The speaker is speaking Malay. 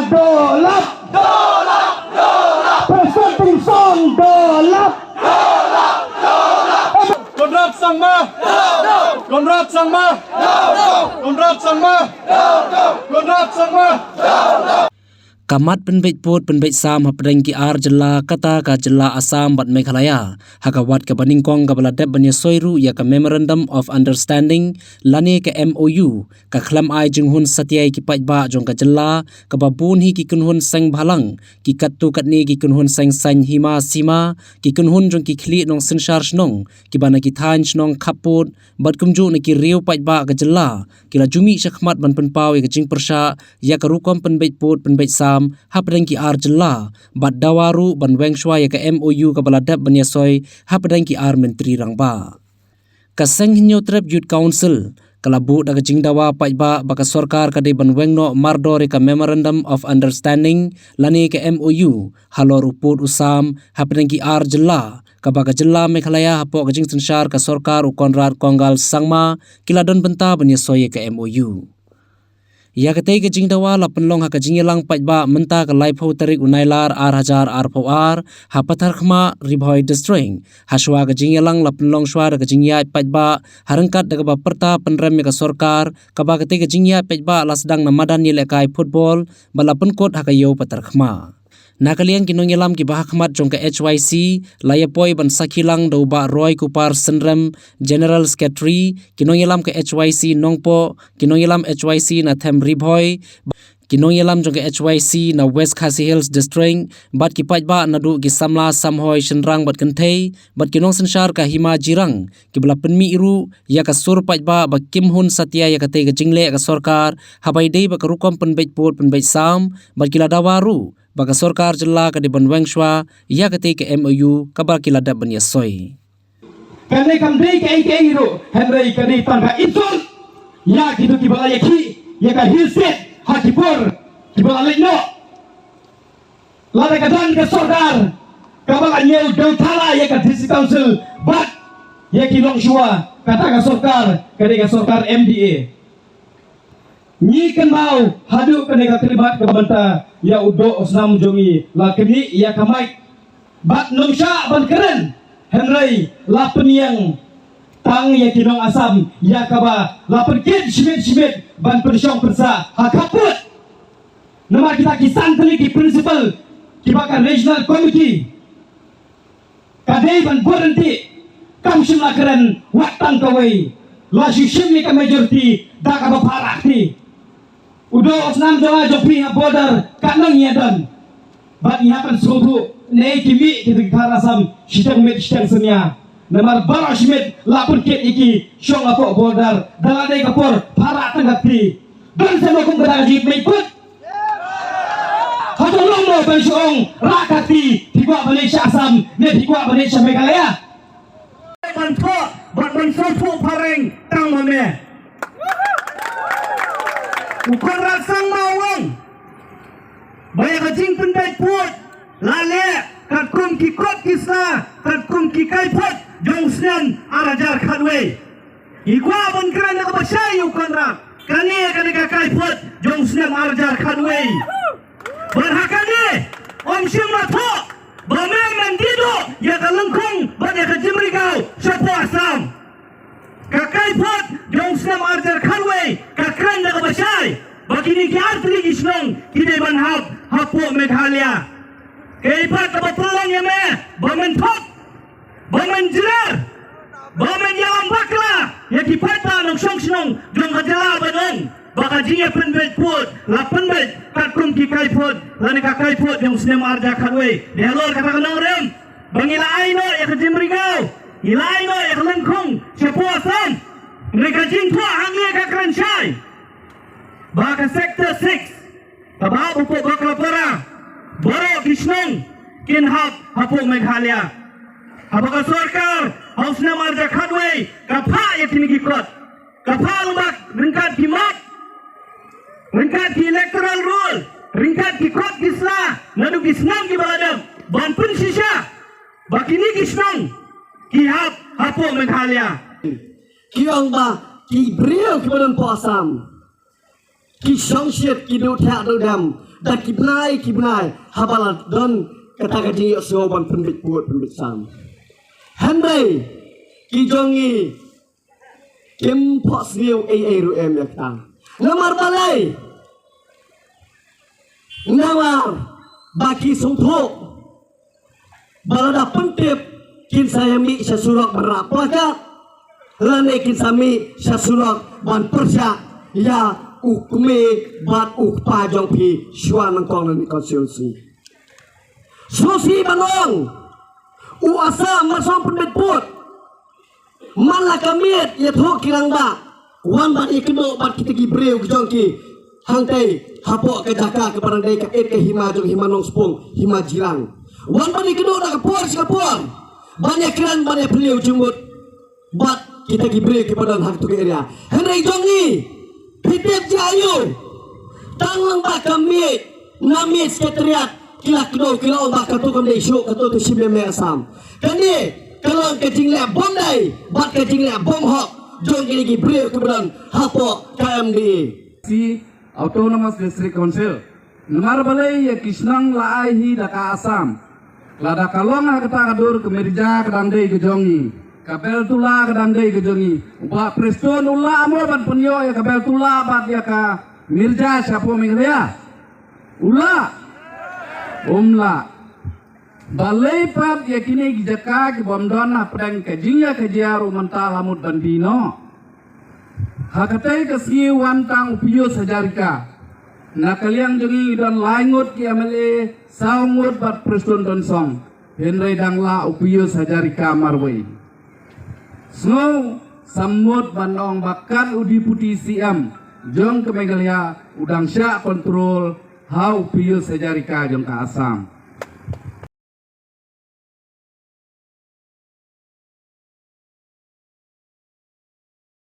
dolap, dolap, dolap, presenting song dolap. Konrad Sangma, Konrad Sangma, Konrad Sangma, Konrad Sangma. Kamat penbait put penbait sam hapdeng ki ar jela kata ka jela Assam bat Meghalaya hakawat ka baningkong ka baladep banya soiru ya ka Memorandum of Understanding lani ka MOU ka khlam ai jinghun satyai ki pajba jong ka jela ka babun hi ki kunhun seng bhalang ki kattu katni ki kunhun seng san hima sima ki kunhun jong ki khli nong sinshar snong ki bana ki than snong khaput bat kumju na ki riu pajba ka jela ki la jumi shakhmat ban penpau ya ka jing persha ya ka rukom penbait put penbait sam hapdeng ki ar jela bat dawaru ban weng shwa ya ka MOU ka baladap ban yasoi hapdeng ki ar menteri rangba ka seng hinyo trap youth council kalabu daga jing dawa pajba baka sarkar ka de ban weng no mardor ka Memorandum of Understanding lani ka MOU halor uput usam hapdeng ki ar jela ka baka jela Meghalaya hapo ka jing senshar ka sarkar u Konrad Konggal Sangma kiladon benta ban yasoi ka MOU ya katay ka jing dawa la penlong ha ka jing yalang pajba menta ka laipo tarik unailar ar hajar ar po ar ha pathar khma ribhoi district haswa ka jing yalang la penlong shwa ka jing ya pajba harangkat daga ba perta penrem ka sarkar ka ba katay ka jing ya pajba la sedang na madan ni lekai football bala penkot ha ka yo pathar khma nakaliang kinong yalam ki bahak mat jong ka HYC layapoi ban sakilang do ba Roy Kupar Senrem General Secretary kinong yalam ka HYC nongpo kinong yalam HYC na Them Ribhoi kinong yalam jong ka HYC na West Khasi Hills District bat ki pajba na du ki samla samhoi shenrang bat kantei bat kinong senshar ka hima jirang ki bla penmi iru ya ka sur pajba ba kimhun satya ya ka te ka jingle ka sarkar habai dei ba ka rukom penbait put penbait sam bat kila dawaru baka sarkar jela ka di ban weng shwa ya ka te ka MOU ka ba kila da ban yasoi Kani kamdei ka iro Henry kani tangka itul ya kitu ki bala yaki ya ka hilset hakipur ki bala lekno lada ka dan ka sarkar ka bala nyel dau thala ya ka district council bat ya ki long shwa kata ka sarkar kani ka sarkar MDA ni kan mau hadu kani ka terlibat ka banta ya udo osnam jongi la kini ya kamai bat nungsha ban keren Henry la peniang tang ya kinong Assam ya kaba la perkit shimit ban persyong persa hakaput nama kita kisan teli ki principal ki bakar regional committee kadai ban berhenti kam shimla keren watang kawai la shishimi ka majority da ka baparakti udo osnam jawa jopi ha border kanang yadan bat nyapan suhu nei kimi kita karasam shitang met shitang senya namar bara shimit lapun ket iki shong apo border dalade kapor para tangati dan sama kum kada ji mai put hatong long mo ban shong rakati tigwa Malaysia Assam ne tigwa Malaysia Meghalaya ban tho ban so pareng tang mame Konrad Sangma wong banyak kajing penbait put lale katkum ki kot kisna katkum ki kai put jongsnan arajar khanwe igwa bon kran na bashay Konrad kani ka kai put jongsnan arajar khanwe berhakani om shimma tho bame mandido ya kalungkong banyak kajimrigau syapo Assam kakai pot jongsnam arajar khanwe kakran na bashay Bakini kiar tuli isnong kide ban hapo Meghalaya. Kaipat ka patulong yame bamen top bamen jirar bamen yalam bakla ya kipata nong song snong jong kajala banon baka jinge penbait put la penbait katkum ki kai put lani ka kai put jong snem arja khanwe delor kata kanong rem bangila aino ya kajimrigau ilaino ya kalengkong syapo Assam mereka jing tua anglia ka kranchai baka sector 6 tababu po bakla para boro kisnong kinhap hapo Meghalaya habaka sarkar hausna marja khanwe kapha yatinigi kot kapha lumak ringkat kimat ringkat ki electoral rule ringkat ki kot kisla nadu kisnam ki baladam banpun sisha bakini kisnong ki hapo Meghalaya kiang ba ki brio ki badan po Assam ki songsiet ki do tha do dam dan kibnai habalat don kata kaji soban penbit buat penbit sam handai kijongi kim pos new ru em yakta namar balai namar baki sungthok balada pentip kin sayami syasurak berapakah lane kin sami syasurak ban persya ya ukme bat ukpa jong pi shwan nangkong ni konstitusi susi banong u asam masom penbit put malah kamiet ya thok kirang ba wan bat ikno bat kita gibreu jong ki hangtai hapok ke jaka ke parandai ke et ke hima jong hima nong spung hima jirang wan bat ikno na kapor sikapor banyak kiran banyak beliau jumut bat kita gibreu ke padan hak tu ke area henry jongi hitip jayu tanglang ba kamiet nami sekretariat kila ba katu kam dei syuk katu tu sibe me asam kani kalau kecing le bom dai bat kecing le bom hok jong kini gibreu ke padan hapok KMD si Autonomous District Council namar balai ya kisnang laai hi daka asam lada kalonga kata kadur ke Mirja kadang dei ke jongi kabel tula kadang dei ke jongi ba preston ulla amor ban punyo ya kabel tula bat ya ka Mirja siapo mingria ulla umla balai pat ya kini gijaka ke bomdon apdang ke jingya ke jiaru mental hamut bandino hakatai kasih wantang upiyo sajarika na kaliang jongi dan laingut ki amele saungut bat preston don song henry dangla upiyo sajarika marwai snow samut bandong bakan udi putih siam jong ke Meghalaya udang syak kontrol how upiyo sajarika jong ke Asam